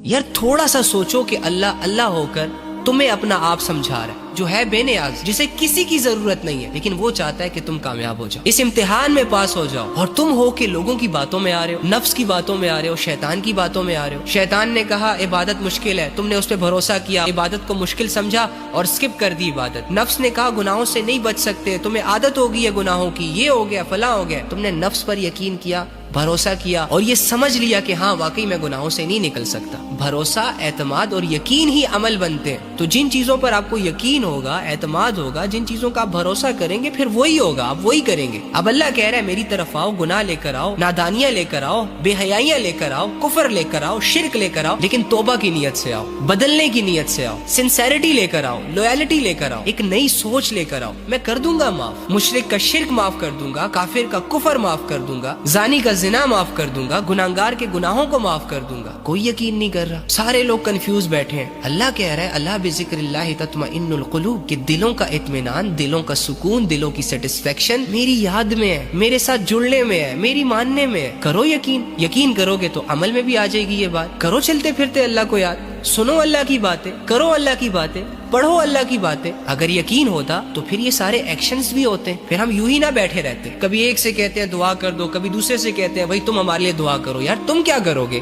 यार थोड़ा सा सोचो कि अल्लाह अल्लाह होकर तुम्हें अपना आप समझा रहा है, जो है बेनियाज, जिसे किसी की जरूरत नहीं है, लेकिन वो चाहता है कि तुम कामयाब हो जाओ, इस इम्तिहान में पास हो जाओ। और तुम हो कि लोगों की बातों में आ रहे हो, नफ्स की बातों में आ रहे हो, शैतान की बातों में आ रहे हो। शैतान ने कहा इबादत मुश्किल है, तुमने उस पर भरोसा किया, इबादत को मुश्किल समझा और स्किप कर दी इबादत। नफ्स ने कहा गुनाहों से नहीं बच सकते, तुम्हें आदत हो गई है गुनाहों की, ये हो गया फला हो गया। तुमने नफ्स पर यकीन किया, भरोसा किया और ये समझ लिया कि हाँ वाकई मैं गुनाहों से नहीं निकल सकता। भरोसा, एतमाद और यकीन ही अमल बनते हैं। तो जिन चीजों पर आपको यकीन होगा, एतमाद होगा, जिन चीजों का आप भरोसा करेंगे, फिर वही होगा, आप वही करेंगे। अब अल्लाह कह रहा है मेरी तरफ आओ, गुनाह लेकर आओ, नादानियां लेकर आओ, बेहयाइयां लेकर आओ, कुफर लेकर आओ, शिर्क लेकर आओ, लेकिन तौबा की नीयत से आओ, बदलने की नीयत से आओ, सिंसेरिटी लेकर आओ, लॉयलिटी लेकर आओ, एक नई सोच लेकर आओ। मैं कर दूंगा माफ, मुशरिक का शिर्क माफ कर दूंगा, काफिर का कुफर माफ कर दूंगा, जानी का जिना माफ कर दूंगा, गुनाहगार के गुनाहों को माफ कर दूंगा। कोई यकीन नहीं कर रहा, सारे लोग कंफ्यूज बैठे हैं। अल्लाह कह रहा है अल्लाह बिज़िक्रिल्लाहि तत्मइन्नुल क़ुलूब, कि दिलों का इत्मीनान, दिलों का सुकून, दिलों की सेटिस्फेक्शन मेरी याद में है, मेरे साथ जुड़ने में है, मेरी मानने में है। करो यकीन, यकीन करोगे तो अमल में भी आ जाएगी ये बात। करो चलते फिरते अल्लाह को याद, सुनो अल्लाह की बातें, करो अल्लाह की बातें, पढ़ो अल्लाह की बातें। अगर यकीन होता तो फिर ये सारे एक्शंस भी होते, फिर हम यूं ही ना बैठे रहते। कभी एक से कहते हैं दुआ कर दो, कभी दूसरे से कहते हैं भाई तुम हमारे लिए दुआ करो। यार तुम क्या करोगे?